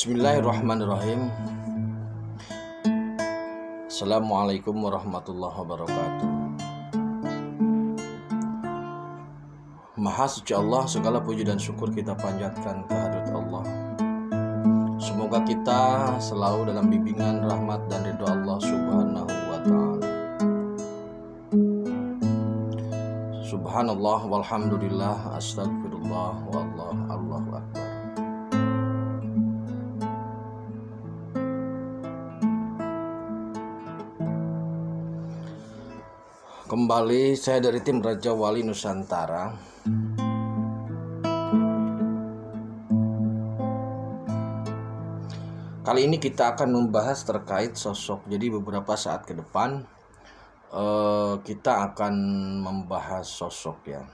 Bismillahirrahmanirrahim. Assalamualaikum warahmatullahi wabarakatuh. Maha suci Allah, segala puji dan syukur kita panjatkan kehadirat Allah. Semoga kita selalu dalam bimbingan rahmat dan ridho Allah Subhanahu wa ta'ala. Subhanallah walhamdulillah, astagfirullah wallahu Allahu akbar. Kembali saya dari tim Raja Wali Nusantara. Kali ini kita akan membahas terkait sosok. Jadi beberapa saat ke depan kita akan membahas sosok ya.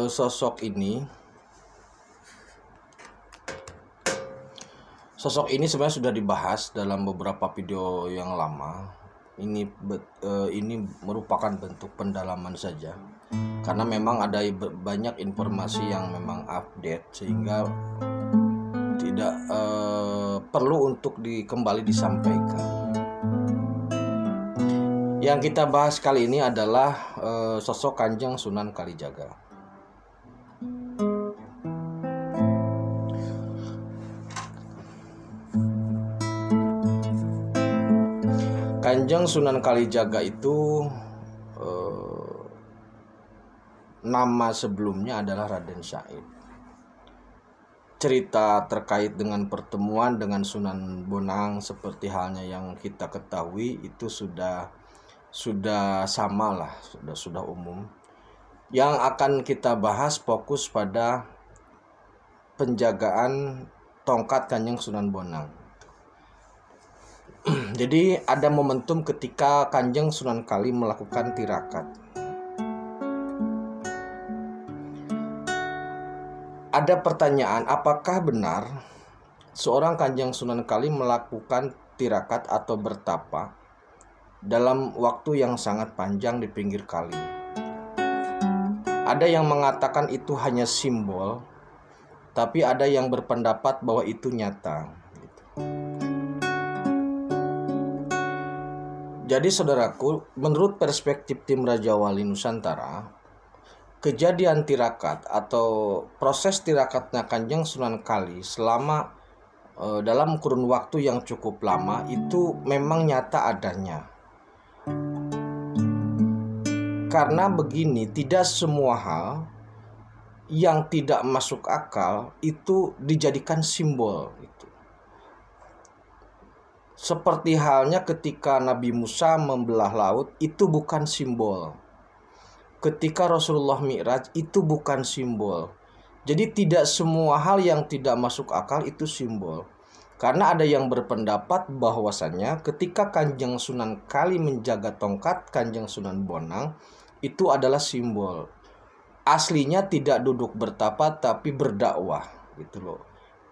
Sosok ini sebenarnya sudah dibahas dalam beberapa video yang lama. Ini merupakan bentuk pendalaman saja, karena memang ada banyak informasi yang memang update sehingga tidak perlu untuk kembali disampaikan. Yang kita bahas kali ini adalah sosok Kanjeng Sunan Kalijaga. Kanjeng Sunan Kalijaga itu nama sebelumnya adalah Raden Said. Cerita terkait dengan pertemuan dengan Sunan Bonang seperti halnya yang kita ketahui itu sudah sama lah, sudah umum. Yang akan kita bahas fokus pada penjagaan tongkat Kanjeng Sunan Bonang. Jadi ada momentum ketika Kanjeng Sunan Kali melakukan tirakat. Ada pertanyaan, apakah benar seorang Kanjeng Sunan Kali melakukan tirakat atau bertapa dalam waktu yang sangat panjang di pinggir kali? Ada yang mengatakan itu hanya simbol, tapi ada yang berpendapat bahwa itu nyata. Jadi saudaraku, menurut perspektif tim Raja Wali Nusantara, kejadian tirakat atau proses tirakatnya Kanjeng Sunan Kali selama dalam kurun waktu yang cukup lama itu memang nyata adanya. Karena begini, tidak semua hal yang tidak masuk akal itu dijadikan simbol. Seperti halnya ketika Nabi Musa membelah laut, itu bukan simbol. Ketika Rasulullah Mi'raj, itu bukan simbol. Jadi tidak semua hal yang tidak masuk akal itu simbol. Karena ada yang berpendapat bahwasannya ketika Kanjeng Sunan Kali menjaga tongkat Kanjeng Sunan Bonang, itu adalah simbol. Aslinya tidak duduk bertapa tapi berdakwah gitu loh.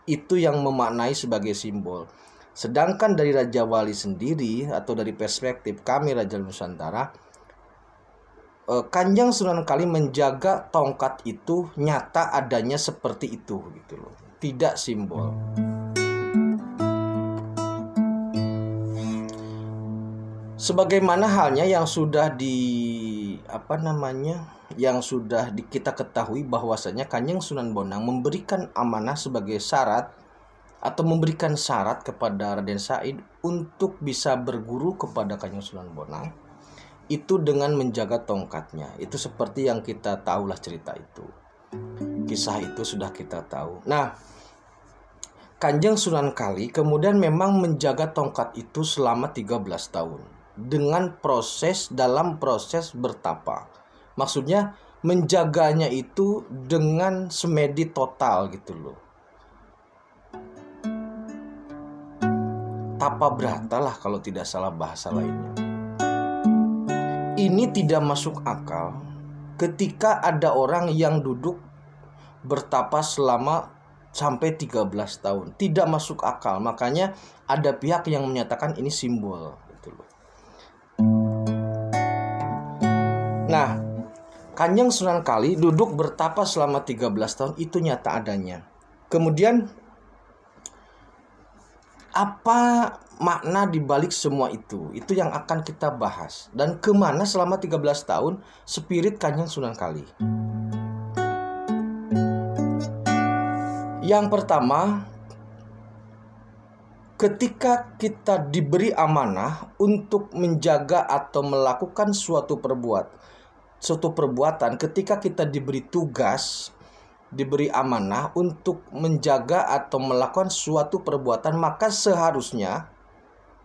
Itu yang memaknai sebagai simbol. Sedangkan dari Raja Wali sendiri atau dari perspektif kami Raja Nusantara, Kanjeng Sunan Kali menjaga tongkat itu nyata adanya seperti itu gitu loh, tidak simbol. Sebagaimana halnya yang sudah kita ketahui bahwasanya Kanjeng Sunan Bonang memberikan amanah sebagai syarat atau memberikan syarat kepada Raden Said untuk bisa berguru kepada Kanjeng Sunan Bonang itu dengan menjaga tongkatnya. Itu seperti yang kita tahulah cerita itu. Kisah itu sudah kita tahu. Nah, Kanjeng Sunan Kali kemudian memang menjaga tongkat itu selama 13 tahun dengan dalam proses bertapa. Maksudnya menjaganya itu dengan semedi total gitu loh. Tapa brata lah kalau tidak salah bahasa lainnya. Ini tidak masuk akal ketika ada orang yang duduk bertapa selama sampai 13 tahun. Tidak masuk akal. Makanya ada pihak yang menyatakan ini simbol gitu loh. Nah, Kanjeng Sunan Kali duduk bertapa selama 13 tahun, itu nyata adanya. Kemudian apa makna dibalik semua itu? Itu yang akan kita bahas. Dan kemana selama 13 tahun spirit Kanjeng Sunan Kali? Yang pertama, ketika kita diberi amanah untuk menjaga atau melakukan suatu perbuatan, ketika kita diberi tugas, diberi amanah untuk menjaga atau melakukan suatu perbuatan, maka seharusnya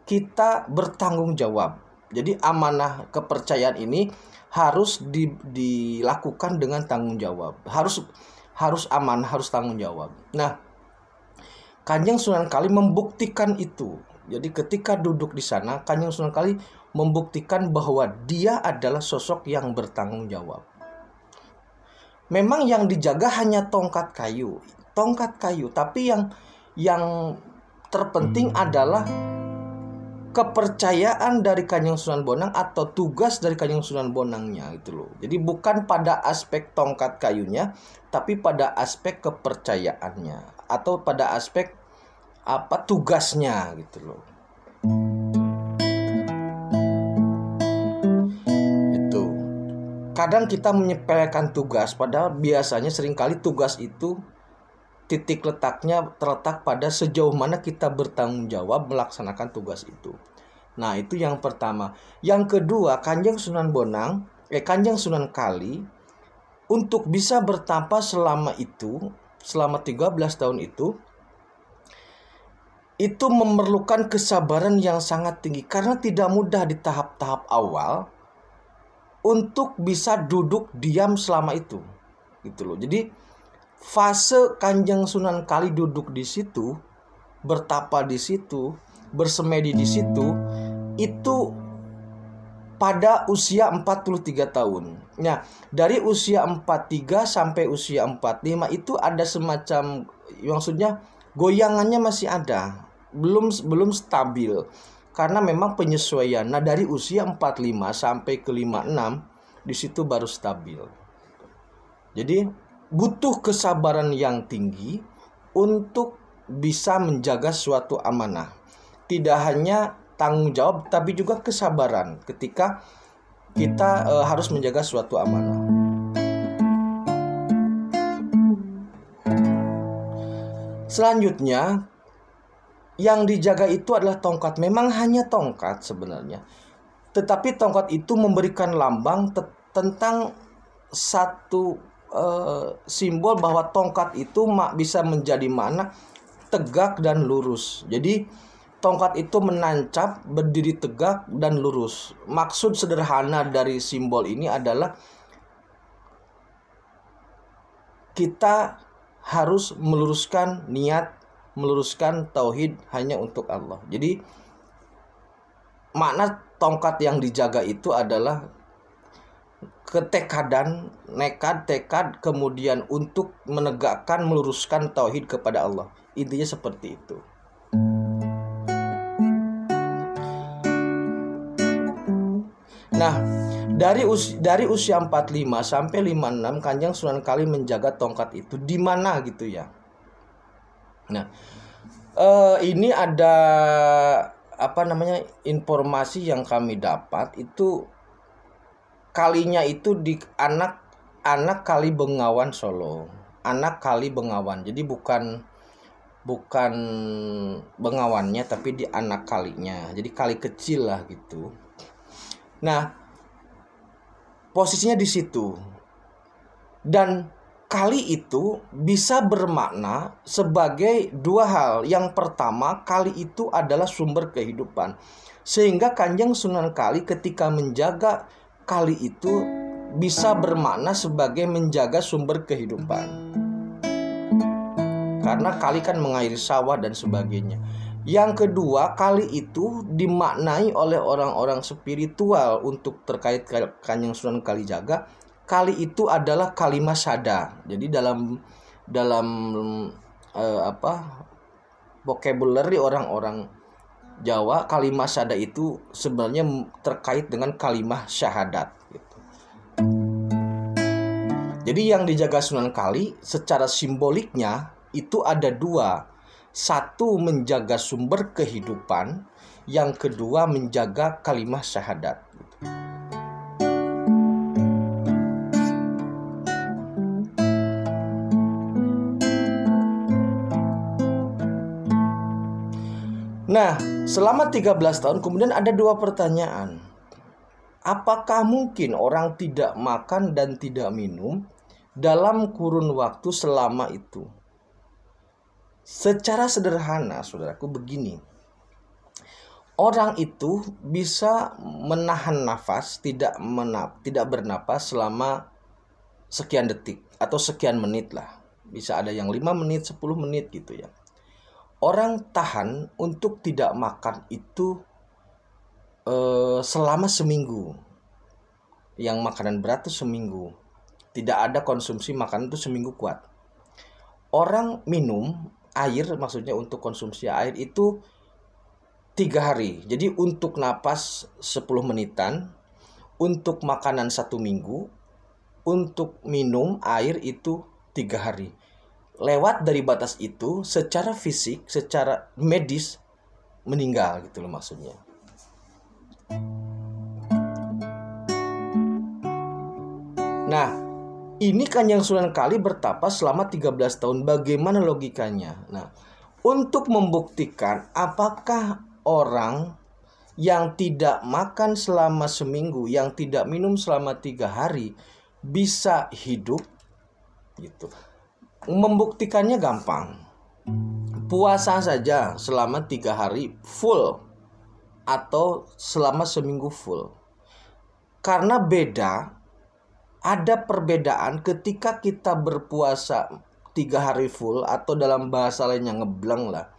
kita bertanggung jawab. Jadi amanah kepercayaan ini harus dilakukan dengan tanggung jawab. Harus amanah, harus tanggung jawab. Nah, Kanjeng Sunan Kali membuktikan itu. Jadi ketika duduk di sana, Kanjeng Sunan Kali membuktikan bahwa dia adalah sosok yang bertanggung jawab. Memang yang dijaga hanya tongkat kayu, tapi yang terpenting adalah kepercayaan dari Kanjeng Sunan Bonang atau tugas dari Kanjeng Sunan Bonangnya gitu loh. Jadi bukan pada aspek tongkat kayunya, tapi pada aspek kepercayaannya atau pada aspek tugasnya gitu loh. Itu. Kadang kita menyepelekan tugas, padahal biasanya seringkali tugas itu titik letaknya terletak pada sejauh mana kita bertanggung jawab melaksanakan tugas itu. Nah, itu yang pertama. Yang kedua, Kanjeng Sunan Kali untuk bisa bertapa selama 13 tahun itu memerlukan kesabaran yang sangat tinggi, karena tidak mudah di tahap-tahap awal untuk bisa duduk diam selama itu. Gitu loh. Jadi fase Kanjeng Sunan Kali duduk di situ, bertapa di situ, bersemedi di situ, itu pada usia 43 tahun. Nah, dari usia 43 sampai usia 45 itu ada semacam, maksudnya goyangannya masih ada, belum stabil. Karena memang penyesuaian. Nah, dari usia 45 sampai ke 56 di situ baru stabil. Jadi butuh kesabaran yang tinggi untuk bisa menjaga suatu amanah. Tidak hanya tanggung jawab, tapi juga kesabaran ketika kita harus menjaga suatu amanah. Selanjutnya, yang dijaga itu adalah tongkat. Memang hanya tongkat sebenarnya, tetapi tongkat itu memberikan lambang tentang satu simbol bahwa tongkat itu bisa menjadi makna tegak dan lurus. Jadi tongkat itu menancap, berdiri tegak dan lurus. Maksud sederhana dari simbol ini adalah kita harus meluruskan niat, meluruskan tauhid hanya untuk Allah. Jadi makna tongkat yang dijaga itu adalah ketekadan, tekad kemudian untuk menegakkan, meluruskan tauhid kepada Allah. Intinya seperti itu. Nah, dari usia 45 sampai 56 Kanjeng Sunan Kali menjaga tongkat itu di mana gitu ya. Nah, ini ada informasi yang kami dapat itu kalinya itu di anak Kali Bengawan Solo, anak Kali Bengawan. Jadi bukan bengawannya, tapi di anak kalinya. Jadi kali kecil lah gitu. Nah, posisinya di situ. Dan kali itu bisa bermakna sebagai dua hal. Yang pertama, kali itu adalah sumber kehidupan. Sehingga Kanjeng Sunan Kali ketika menjaga kali itu bisa bermakna sebagai menjaga sumber kehidupan. Karena kali kan mengairi sawah dan sebagainya. Yang kedua, kali itu dimaknai oleh orang-orang spiritual untuk terkait Kanjeng Sunan Kalijaga. Kali itu adalah kalimah syada. Jadi dalam vocabulary orang-orang Jawa, kalimah syada itu sebenarnya terkait dengan kalimah syahadat gitu. Jadi yang dijaga Sunan Kali secara simboliknya itu ada dua. Satu, menjaga sumber kehidupan. Yang kedua, menjaga kalimah syahadat. Nah, selama 13 tahun kemudian ada dua pertanyaan. Apakah mungkin orang tidak makan dan tidak minum dalam kurun waktu selama itu? Secara sederhana, saudaraku, begini. Orang itu bisa menahan nafas, tidak bernapas selama sekian detik atau sekian menit lah. Bisa ada yang 5 menit, 10 menit gitu ya. Orang tahan untuk tidak makan itu selama seminggu. Yang makanan berat itu seminggu. Tidak ada konsumsi makanan itu seminggu kuat. Orang minum air, maksudnya untuk konsumsi air itu 3 hari. Jadi untuk napas 10 menitan, untuk makanan 1 minggu, untuk minum air itu 3 hari. Lewat dari batas itu, secara fisik, secara medis, meninggal gitu loh maksudnya. Nah, ini Kanjeng Sunan Kali bertapa selama 13 tahun. Bagaimana logikanya? Nah, untuk membuktikan apakah orang yang tidak makan selama seminggu, yang tidak minum selama 3 hari, bisa hidup gitu. Membuktikannya gampang. Puasa saja selama 3 hari full atau selama seminggu full. Karena ada perbedaan ketika kita berpuasa 3 hari full atau dalam bahasa lainnya ngebleng lah.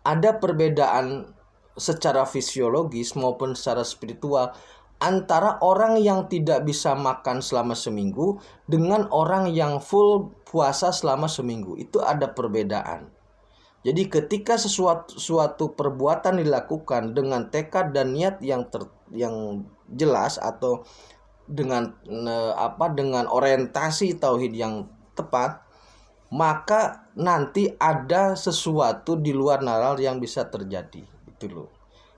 Ada perbedaan secara fisiologis maupun secara spiritual antara orang yang tidak bisa makan selama seminggu dengan orang yang full puasa selama seminggu. Itu ada perbedaan. Jadi ketika suatu perbuatan dilakukan dengan tekad dan niat yang jelas atau dengan orientasi tauhid yang tepat, maka nanti ada sesuatu di luar nalar yang bisa terjadi. Itu loh.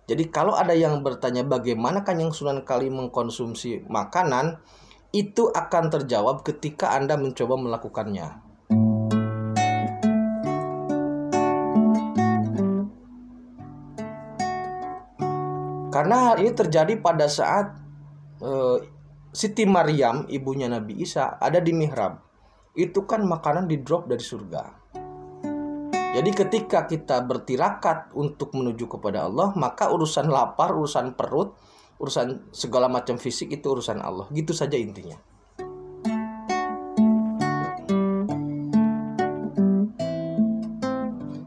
Jadi kalau ada yang bertanya bagaimana Kanjeng Sunan Kali mengkonsumsi makanan, itu akan terjawab ketika Anda mencoba melakukannya. Karena hal ini terjadi pada saat Siti Maryam, ibunya Nabi Isa, ada di mihrab. Itu kan makanan di-drop dari surga. Jadi ketika kita bertirakat untuk menuju kepada Allah, maka urusan lapar, urusan perut, urusan segala macam fisik itu urusan Allah. Gitu saja intinya.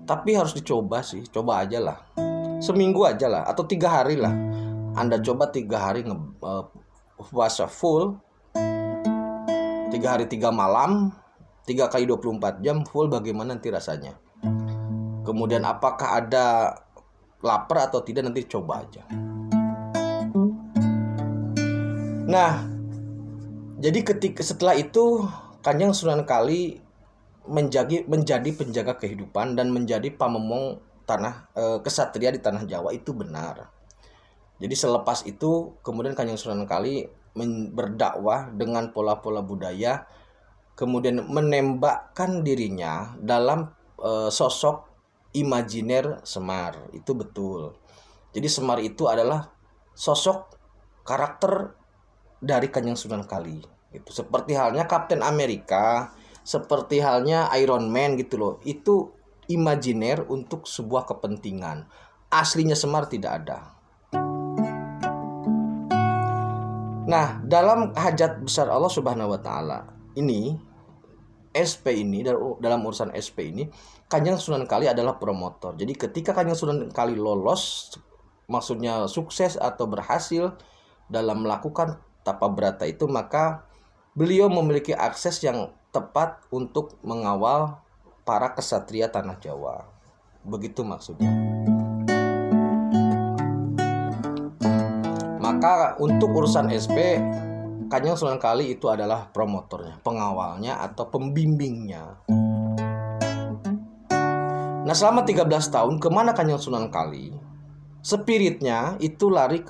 Tapi harus dicoba sih, coba aja lah. Seminggu aja lah, atau 3 hari lah. Anda coba 3 hari puasa full, 3 hari 3 malam, 3 kali 24 jam full, bagaimana nanti rasanya. Kemudian apakah ada lapar atau tidak, nanti coba aja. Nah, jadi setelah itu Kanjeng Sunan Kali menjadi penjaga kehidupan dan menjadi pamomong kesatria di tanah Jawa. Itu benar. Jadi selepas itu kemudian Kanjeng Sunan Kali berdakwah dengan pola-pola budaya, kemudian menembakkan dirinya dalam sosok imajiner Semar. Itu betul. Jadi Semar itu adalah sosok karakter dari Kanjeng Sunan Kali gitu. Seperti halnya Kapten Amerika, seperti halnya Iron Man gitu loh. Itu imajiner untuk sebuah kepentingan. Aslinya Semar tidak ada. Nah, dalam hajat besar Allah Subhanahu wa taala ini, SP ini, dalam urusan SP ini, Kanjeng Sunan Kali adalah promotor. Jadi ketika Kanjeng Sunan Kali lolos, maksudnya sukses atau berhasil dalam melakukan tapa brata itu, maka beliau memiliki akses yang tepat untuk mengawal para kesatria tanah Jawa. Begitu maksudnya. Maka untuk urusan SP, Kanjeng Sunan Kali itu adalah promotornya, pengawalnya atau pembimbingnya. Nah, selama 13 tahun kemana Kanjeng Sunan Kali? Spiritnya itu lari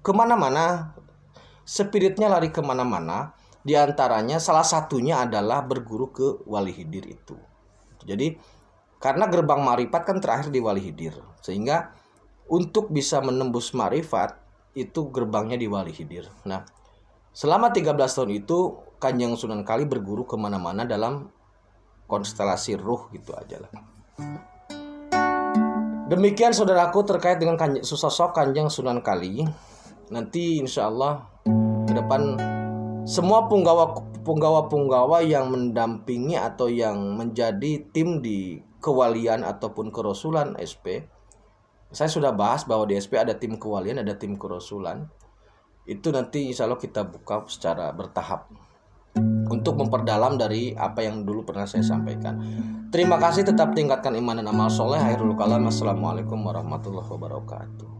kemana-mana. Spiritnya lari kemana-mana. Di antaranya salah satunya adalah berguru ke Wali Hidir itu. Jadi karena gerbang marifat kan terakhir di Wali Hidir, sehingga untuk bisa menembus marifat itu gerbangnya di Wali Hidir. Nah, selama 13 tahun itu Kanjeng Sunan Kali berguru kemana-mana dalam konstelasi ruh gitu aja lah. Demikian saudaraku terkait dengan sosok Kanjeng Sunan Kali. Nanti insya Allah ke depan semua punggawa-punggawa yang mendampingi atau yang menjadi tim di kewalian ataupun kerasulan SP. Saya sudah bahas bahwa di SP ada tim kewalian, ada tim kerasulan. Itu nanti insya Allah kita buka secara bertahap untuk memperdalam dari apa yang dulu pernah saya sampaikan. Terima kasih, tetap tingkatkan iman dan amal soleh. Khairul kalam. Assalamualaikum warahmatullahi wabarakatuh.